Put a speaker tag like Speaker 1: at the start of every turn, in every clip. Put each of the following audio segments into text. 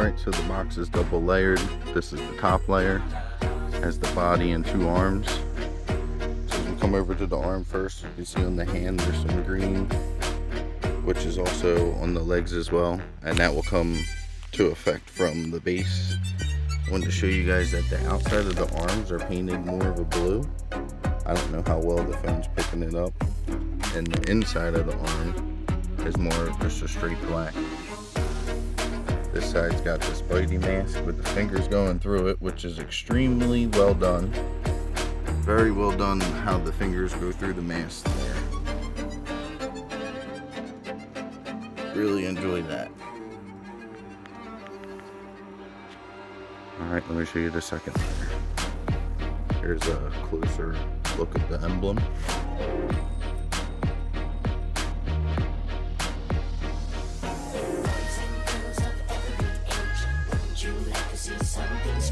Speaker 1: Alright, so the box is double layered. This is the top layer. Has the body and 2 arms. So as we come over to the arm first, you can see on the hand there's some green, which is also on the legs as well, and that will come to effect from the base. I wanted to show you guys that the outside of the arms are painted more of a blue. I don't know how well the phone's picking it up. And the inside of the arm is more of just a straight black. This side's got this Spidey mask with the fingers going through it, which is extremely well done. Very well done how the fingers go through the mask there. Really enjoy that. Alright, let me show you the second layer. Here's a closer look at the emblem.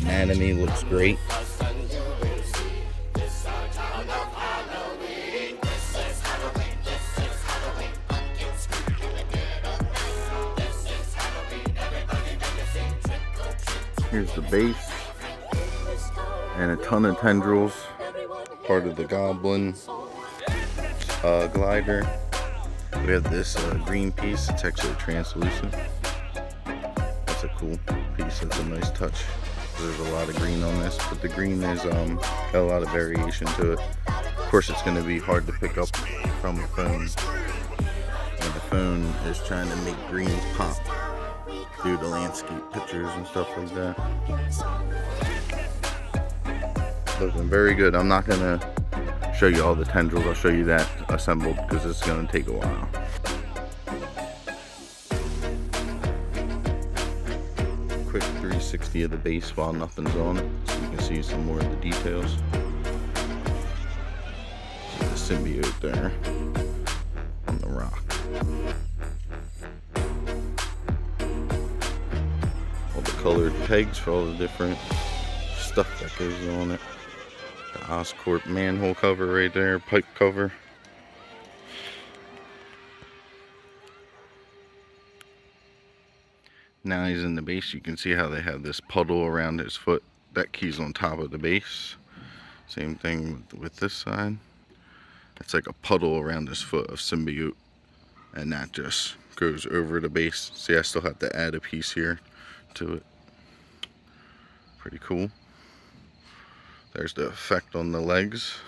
Speaker 1: Anatomy looks great. Here's the base and a ton of tendrils, part of the goblin glider. We have this green piece. It's actually translucent. That's a cool piece. That's a nice touch. There's a lot of green on this, but the green is got a lot of variation to it. Of course, it's going to be hard to pick up from the phone, and the phone is trying to make greens pop through the landscape pictures and stuff like that. Looking very good. I'm not going to show you all the tendrils. I'll show you that assembled because it's going to take a while. Quick 360 of the base while nothing's on it, so you can see some more of the details. The symbiote there on the rock. All the colored pegs for all the different stuff that goes on it. The Oscorp manhole cover right there, pipe cover. Now he's in the base. You can see how they have this puddle around his foot. That key's on top of the base. Same thing with this side. It's like a puddle around his foot of symbiote, and that just goes over the base. See, I still have to add a piece here to it. Pretty cool. There's the effect on the legs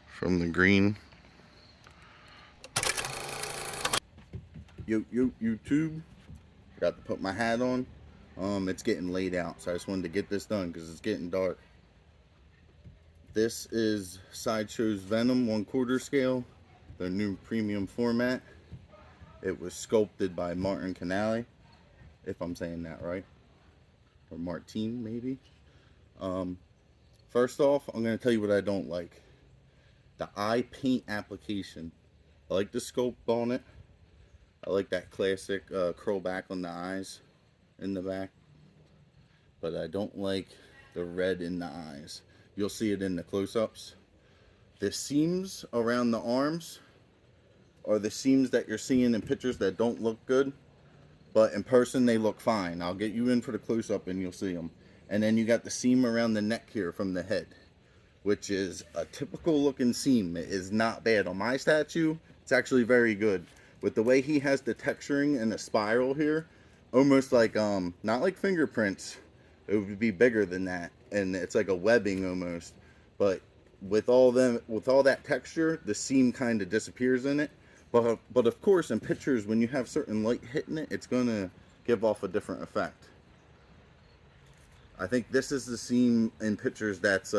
Speaker 1: from the green. Yo, YouTube. Forgot to put my hat on. It's getting laid out, so I just wanted to get this done because it's getting dark. This is Sideshow's Venom 1/4 scale, their new premium format. It was sculpted by Canale, if I'm saying that right, or Martine maybe. First off, I'm going to tell you what I don't like. The eye paint application. I like the sculpt on it. I like that classic curl back on the eyes in the back, but I don't like the red in the eyes. You'll see it in the close-ups. The seams around the arms are the seams that you're seeing in pictures that don't look good, but in person they look fine. I'll get you in for the close-up and you'll see them. And then you got the seam around the neck here from the head, which is a typical looking seam. It is not bad. On my statue, it's actually very good. With the way he has the texturing and the spiral here, almost like, not like fingerprints, it would be bigger than that. And it's like a webbing almost. But with all that texture, the seam kind of disappears in it. But of course, in pictures, when you have certain light hitting it, it's going to give off a different effect. I think this is the seam in pictures that's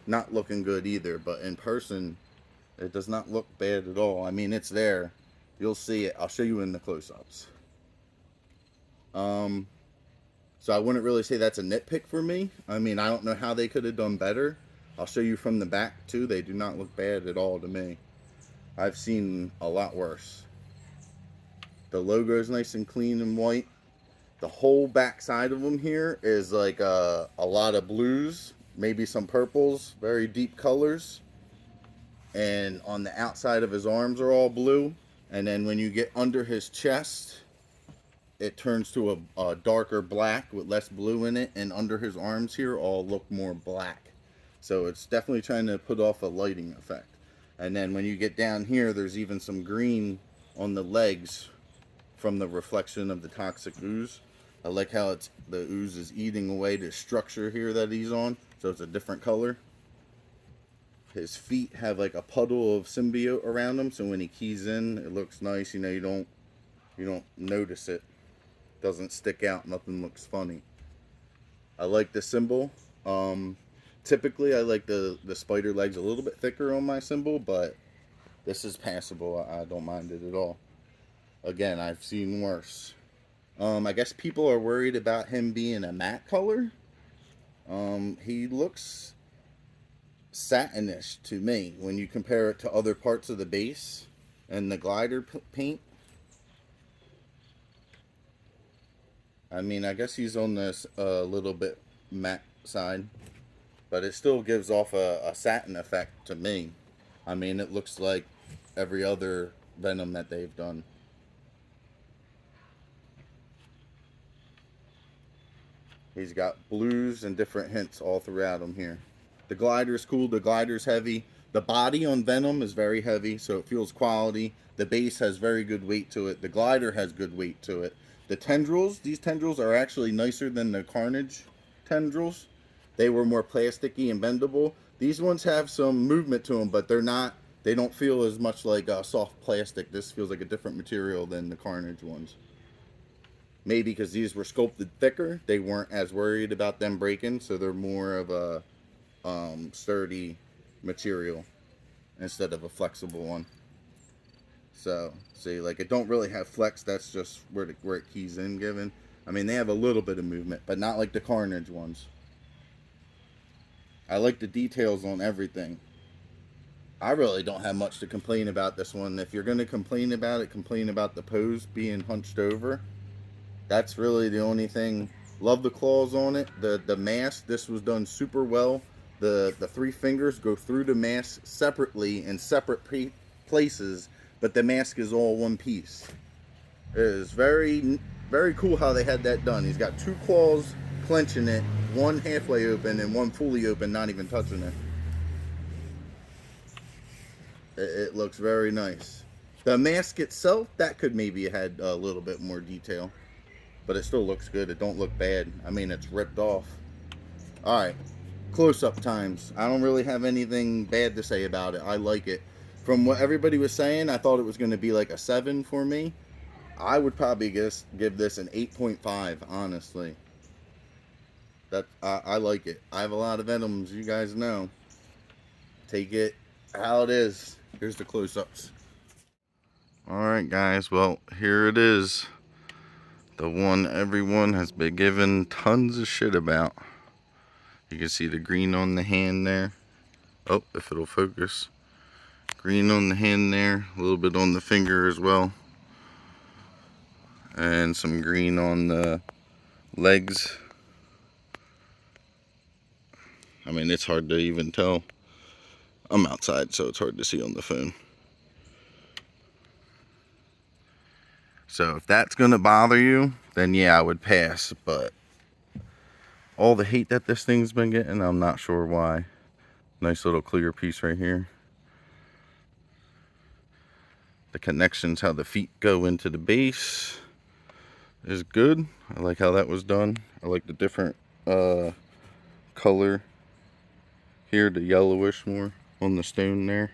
Speaker 1: not looking good either. But in person, it does not look bad at all. I mean, it's there. You'll see it. I'll show you in the close-ups. So I wouldn't really say that's a nitpick for me. I mean, I don't know how they could have done better. I'll show you from the back too. They do not look bad at all to me. I've seen a lot worse. The logo is nice and clean and white. The whole back side of them here is like a lot of blues, maybe some purples, very deep colors. And on the outside of his arms are all blue. And then when you get under his chest, it turns to a darker black with less blue in it, and under his arms here all look more black. So it's definitely trying to put off a lighting effect. And then when you get down here, there's even some green on the legs from the reflection of the toxic ooze. I like how the ooze is eating away the structure here that he's on, so it's a different color. His feet have like a puddle of symbiote around them, so when he keys in, it looks nice. You know, you don't notice it. Doesn't stick out. Nothing looks funny. I like the symbol. Typically, I like the spider legs a little bit thicker on my symbol, but this is passable. I don't mind it at all. Again, I've seen worse. I guess people are worried about him being a matte color. He looks satinish to me when you compare it to other parts of the base and the glider paint. I mean, I guess he's on this little bit matte side, but it still gives off a satin effect to me. I mean, it looks like every other Venom that they've done. He's got blues and different hints all throughout him here. The glider's cool. The glider's heavy. The body on Venom is very heavy, so it feels quality. The base has very good weight to it. The glider has good weight to it. The tendrils, these tendrils are actually nicer than the Carnage tendrils. They were more plasticky and bendable. These ones have some movement to them, but they don't feel as much like soft plastic. This feels like a different material than the Carnage ones. Maybe because these were sculpted thicker, they weren't as worried about them breaking, so they're more of a sturdy material instead of a flexible one. So, see, like, it don't really have flex. That's just where it keys in given. I mean, they have a little bit of movement, but not like the Carnage ones. I like the details on everything. I really don't have much to complain about this one. If you're going to complain about it, complain about the pose being hunched over. That's really the only thing. Love the claws on it. The mask, this was done super well. The three fingers go through the mask separately in separate places, but the mask is all one piece. It is very, very cool how they had that done. He's got two claws clenching it, one halfway open and one fully open, not even touching it. It looks very nice. The mask itself, that could maybe had a little bit more detail, but it still looks good. It don't look bad. I mean, it's ripped off. All right, close-up times. I don't really have anything bad to say about it. I like it. From what everybody was saying, I thought it was going to be like a 7 for me. I would probably give this an 8.5, honestly. I like it. I have a lot of Venoms, you guys know. Take it how it is. Here's the close-ups. Alright guys, well, here it is. The one everyone has been given tons of shit about. You can see the green on the hand there. Oh, if it'll focus. Green on the hand there, a little bit on the finger as well. And some green on the legs. I mean, it's hard to even tell. I'm outside, so it's hard to see on the phone. So if that's gonna bother you, then yeah, I would pass. But all the hate that this thing's been getting, I'm not sure why. Nice little clear piece right here. The connections, how the feet go into the base, is good. I like how that was done. I like the different color here, the yellowish more on the stone there.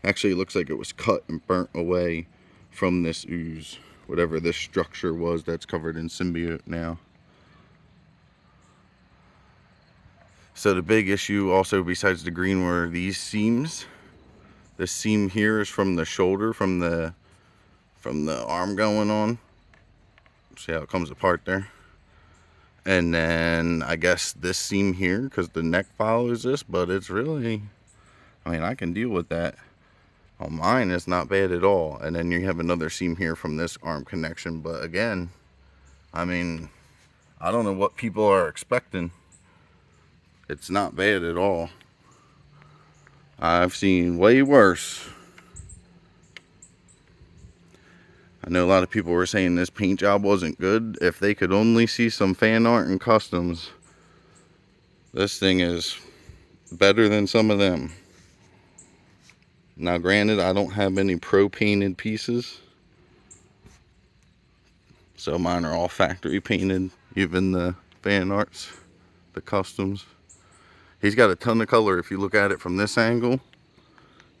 Speaker 1: Actually, it looks like it was cut and burnt away from this ooze, whatever this structure was that's covered in symbiote now. So the big issue also besides the green were these seams. This seam here is from the shoulder, from the arm going on. See how it comes apart there? And then I guess this seam here, because the neck follows this, but it's really, I mean, I can deal with that. On mine, it's not bad at all. And then you have another seam here from this arm connection. But again, I mean, I don't know what people are expecting. It's not bad at all. I've seen way worse. I know a lot of people were saying this paint job wasn't good. If they could only see some fan art and customs, this thing is better than some of them. Now granted, I don't have any pro painted pieces, so mine are all factory painted, even the fan arts, the customs. He's got a ton of color if you look at it from this angle,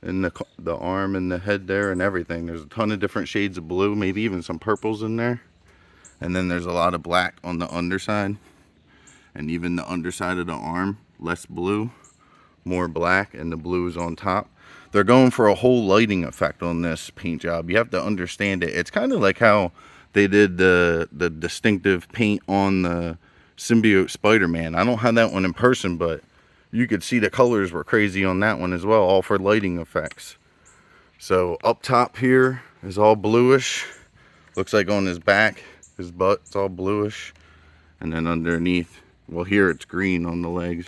Speaker 1: and the arm and the head there and everything. There's a ton of different shades of blue, maybe even some purples in there. And then there's a lot of black on the underside, and even the underside of the arm, less blue, more black, and the blue is on top. They're going for a whole lighting effect on this paint job. You have to understand it. It's kind of like how they did the distinctive paint on the Symbiote Spider-Man. I don't have that one in person, but you could see the colors were crazy on that one as well, all for lighting effects. So up top here is all bluish. Looks like on his back, his butt, it's all bluish. And then underneath, well, here it's green on the legs.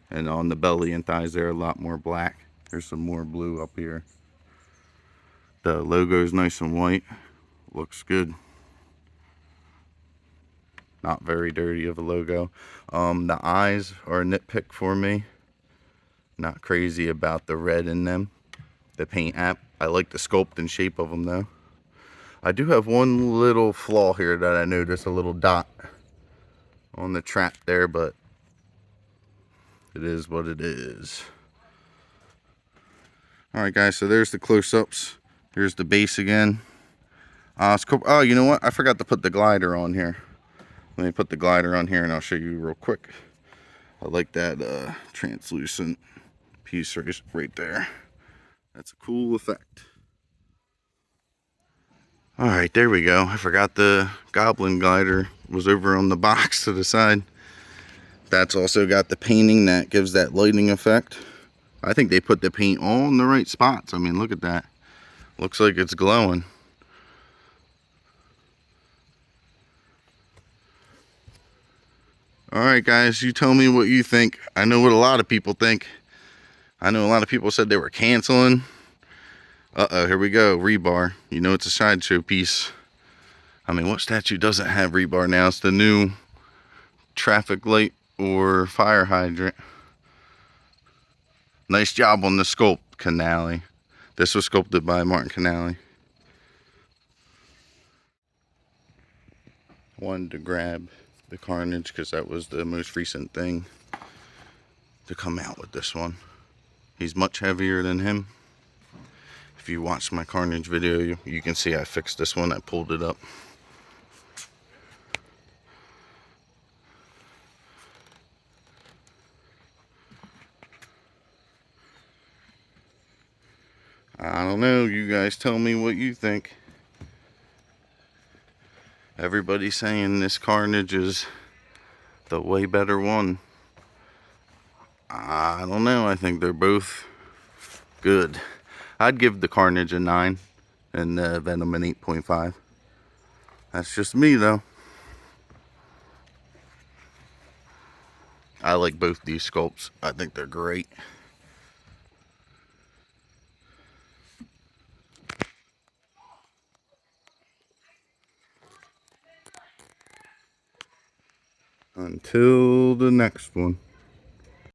Speaker 1: And on the belly and thighs, they're a lot more black. There's some more blue up here. The logo is nice and white. Looks good. Not very dirty of a logo. The eyes are a nitpick for me. Not crazy about the red in them. The paint app. I like the sculpt and shape of them though. I do have one little flaw here that I noticed, a little dot on the trap there, but it is what it is. Alright guys, so there's the close-ups. Here's the base again. Oh, you know what? I forgot to put the glider on here. Let me put the glider on here and I'll show you real quick. I like that translucent piece right there. That's a cool effect. Alright, there we go. I forgot the goblin glider was over on the box to the side. That's also got the painting that gives that lighting effect. I think they put the paint all in the right spots. I mean, look at that. Looks like it's glowing. Alright guys, you tell me what you think. I know what a lot of people think. I know a lot of people said they were canceling. Uh-oh, here we go. Rebar. You know it's a Sideshow piece. I mean, what statue doesn't have rebar now? It's the new traffic light or fire hydrant. Nice job on the sculpt, Canale. This was sculpted by Martin Canale. Wanted to grab the Carnage because that was the most recent thing to come out with this one. He's much heavier than him. If you watch my Carnage video, you can see I fixed this one. I pulled it up. I don't know, you guys tell me what you think. Everybody's saying this Carnage is the way better one. I don't know, I think they're both good. I'd give the Carnage a 9 and the Venom an 8.5. That's just me though. I like both these sculpts. I think they're great. Until the next one.